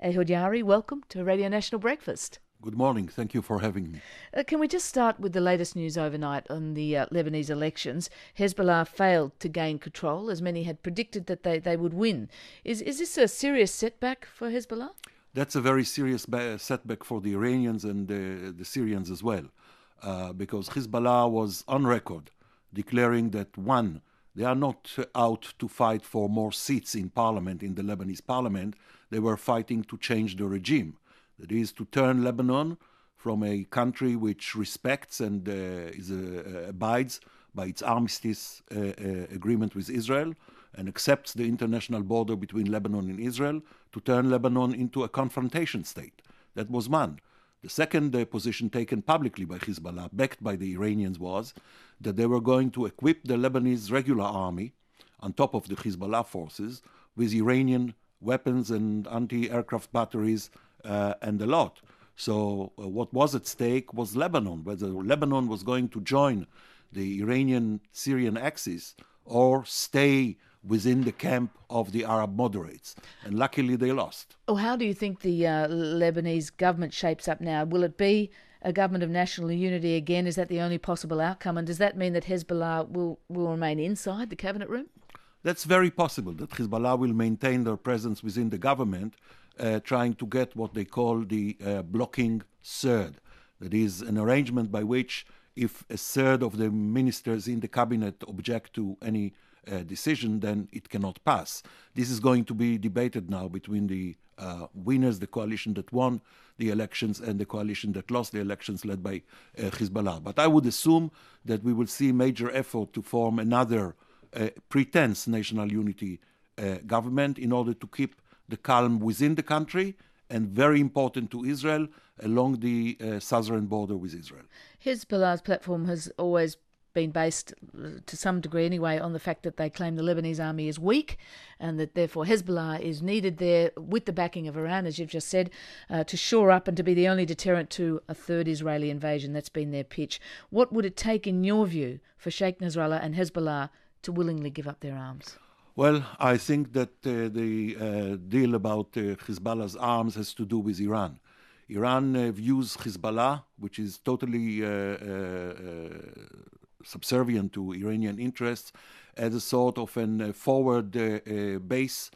Ehud, welcome to Radio National Breakfast. Good morning. Thank you for having me. Can we just start with the latest news overnight on the Lebanese elections? Hezbollah failed to gain control, as many had predicted that they would win. Is this a serious setback for Hezbollah? That's a very serious setback for the Iranians and the Syrians as well, because Hezbollah was on record declaring that, one, they are not out to fight for more seats in parliament, in the Lebanese parliament. They were fighting to change the regime. That is, to turn Lebanon from a country which respects and abides by its armistice agreement with Israel and accepts the international border between Lebanon and Israel, to turn Lebanon into a confrontation state. That was one. The second position taken publicly by Hezbollah, backed by the Iranians, was that they were going to equip the Lebanese regular army, on top of the Hezbollah forces, with Iranian weapons and anti-aircraft batteries and a lot. So what was at stake was Lebanon, whether Lebanon was going to join the Iranian-Syrian axis or stay within the camp of the Arab moderates. And luckily they lost. Oh, how do you think the Lebanese government shapes up now? Will it be a government of national unity again? Is that the only possible outcome? And does that mean that Hezbollah will remain inside the cabinet room? That's very possible, that Hezbollah will maintain their presence within the government, trying to get what they call the blocking third. That is an arrangement by which if a third of the ministers in the cabinet object to any decision, then it cannot pass. This is going to be debated now between the winners, the coalition that won the elections, and the coalition that lost the elections led by Hezbollah. But I would assume that we will see major effort to form another pretense national unity government in order to keep the calm within the country, and very important to Israel, along the southern border with Israel. Hezbollah's platform has always been based, to some degree anyway, on the fact that they claim the Lebanese army is weak and that therefore Hezbollah is needed there with the backing of Iran, as you've just said, to shore up and to be the only deterrent to a third Israeli invasion. That's been their pitch. What would it take, in your view, for Sheikh Nasrallah and Hezbollah to willingly give up their arms? Well, I think that the deal about Hezbollah's arms has to do with Iran. Iran views Hezbollah, which is totally subservient to Iranian interests, as a sort of a forward base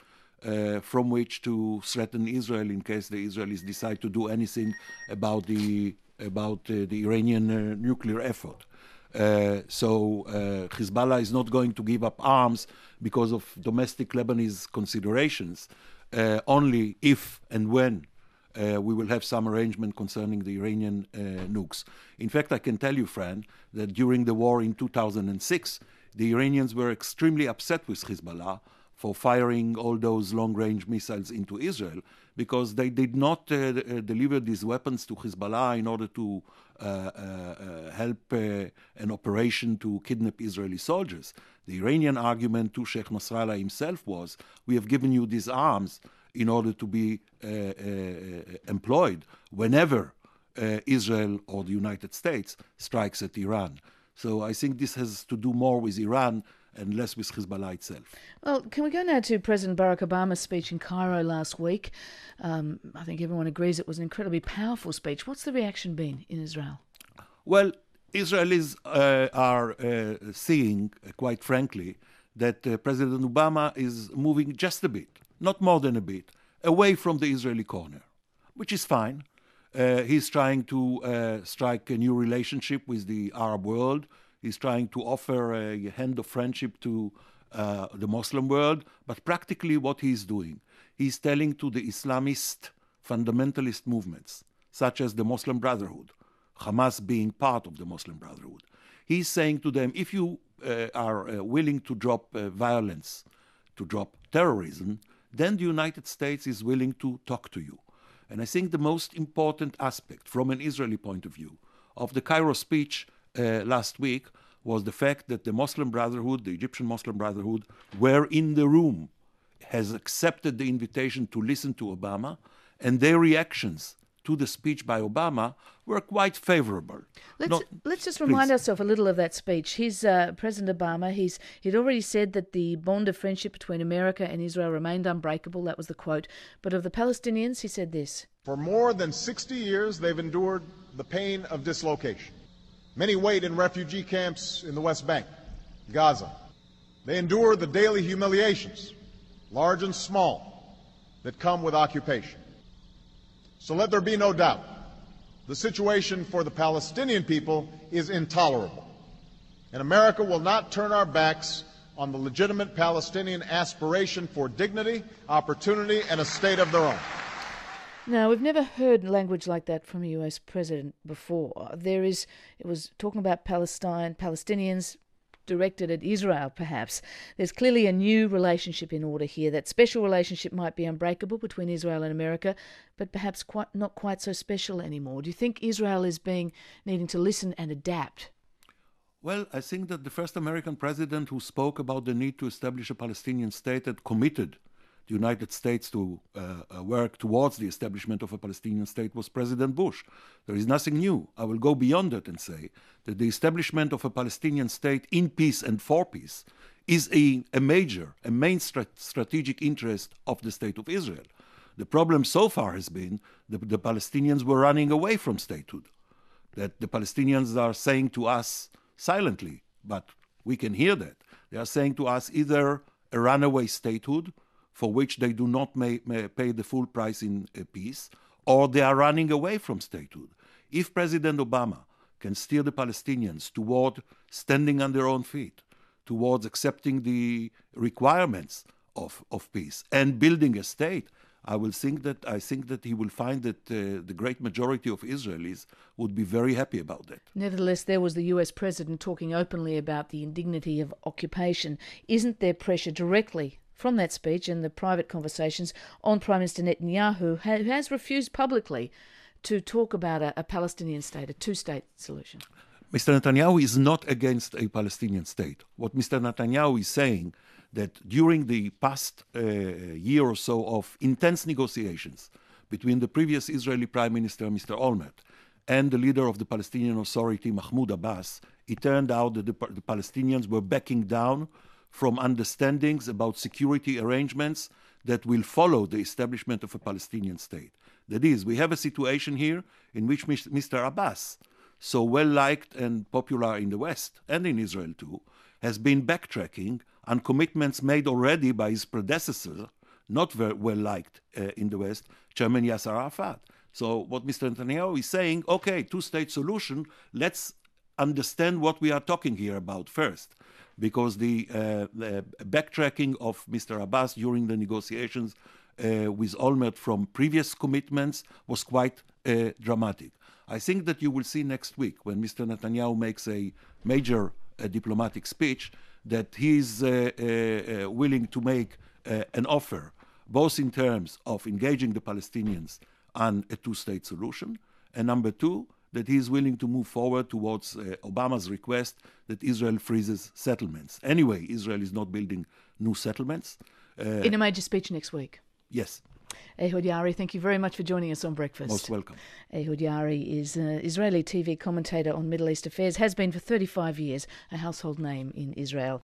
from which to threaten Israel in case the Israelis decide to do anything about the Iranian nuclear effort. So Hezbollah is not going to give up arms because of domestic Lebanese considerations, only if and when we will have some arrangement concerning the Iranian nukes. In fact, I can tell you, Fran, that during the war in 2006, the Iranians were extremely upset with Hezbollah for firing all those long-range missiles into Israel, because they did not deliver these weapons to Hezbollah in order to help an operation to kidnap Israeli soldiers. The Iranian argument to Sheikh Nasrallah himself was, we have given you these arms in order to be employed whenever Israel or the United States strikes at Iran. So I think this has to do more with Iran and less with Hezbollah itself. Well, can we go now to President Barack Obama's speech in Cairo last week? I think everyone agrees it was an incredibly powerful speech. What's the reaction been in Israel? Well, Israelis are seeing, quite frankly, that President Obama is moving just a bit, not more than a bit, away from the Israeli corner, which is fine. He's trying to strike a new relationship with the Arab world. He's trying to offer a hand of friendship to the Muslim world. But practically what he's doing, he's telling to the Islamist fundamentalist movements, such as the Muslim Brotherhood, Hamas being part of the Muslim Brotherhood, he's saying to them, if you are willing to drop violence, to drop terrorism, then the United States is willing to talk to you. And I think the most important aspect from an Israeli point of view of the Cairo speech last week was the fact that the Muslim Brotherhood, the Egyptian Muslim Brotherhood, were in the room, has accepted the invitation to listen to Obama, and their reactions to the speech by Obama were quite favorable. Let's just remind ourselves a little of that speech. President Obama, he'd already said that the bond of friendship between America and Israel remained unbreakable. That was the quote. But of the Palestinians, he said this. For more than 60 years, they've endured the pain of dislocation. Many wait in refugee camps in the West Bank, Gaza. They endure the daily humiliations, large and small, that come with occupation. So let there be no doubt, the situation for the Palestinian people is intolerable. And America will not turn our backs on the legitimate Palestinian aspiration for dignity, opportunity, and a state of their own. Now, we've never heard language like that from a US president before. It was talking about Palestine, Palestinians, directed at Israel, perhaps. There's clearly a new relationship in order here. That special relationship might be unbreakable between Israel and America, but perhaps not quite so special anymore. Do you think Israel is needing to listen and adapt? Well, I think that the first American president who spoke about the need to establish a Palestinian state and committed the United States to work towards the establishment of a Palestinian state was President Bush. There is nothing new. I will go beyond that and say that the establishment of a Palestinian state in peace and for peace is a main strategic interest of the State of Israel. The problem so far has been that the Palestinians were running away from statehood, that the Palestinians are saying to us silently, but we can hear that. They are saying to us either a runaway statehood, for which they do not pay the full price in peace, or they are running away from statehood. If President Obama can steer the Palestinians toward standing on their own feet, towards accepting the requirements of peace and building a state, I think that he will find that the great majority of Israelis would be very happy about that. Nevertheless, there was the US president talking openly about the indignity of occupation. Isn't there pressure directly from that speech and the private conversations on Prime Minister Netanyahu, who has refused publicly to talk about a Palestinian state, a two-state solution? Mr. Netanyahu is not against a Palestinian state. What Mr. Netanyahu is saying that during the past year or so of intense negotiations between the previous Israeli Prime Minister, Mr. Olmert, and the leader of the Palestinian Authority, Mahmoud Abbas, it turned out that the Palestinians were backing down from understandings about security arrangements that will follow the establishment of a Palestinian state. That is, we have a situation here in which Mr. Abbas, so well-liked and popular in the West and in Israel too, has been backtracking on commitments made already by his predecessor, not very well-liked in the West, Chairman Yasser Arafat. So what Mr. Netanyahu is saying, okay, two-state solution, let's understand what we are talking here about first. Because the backtracking of Mr. Abbas during the negotiations with Olmert from previous commitments was quite dramatic. I think that you will see next week when Mr. Netanyahu makes a major diplomatic speech that he is willing to make an offer, both in terms of engaging the Palestinians on a two-state solution, and number two, that he is willing to move forward towards Obama's request that Israel freezes settlements. Anyway, Israel is not building new settlements. In a major speech next week. Yes. Ehud Yaari, thank you very much for joining us on Breakfast. Most welcome. Ehud Yaari is an Israeli TV commentator on Middle East affairs, has been for 35 years, a household name in Israel.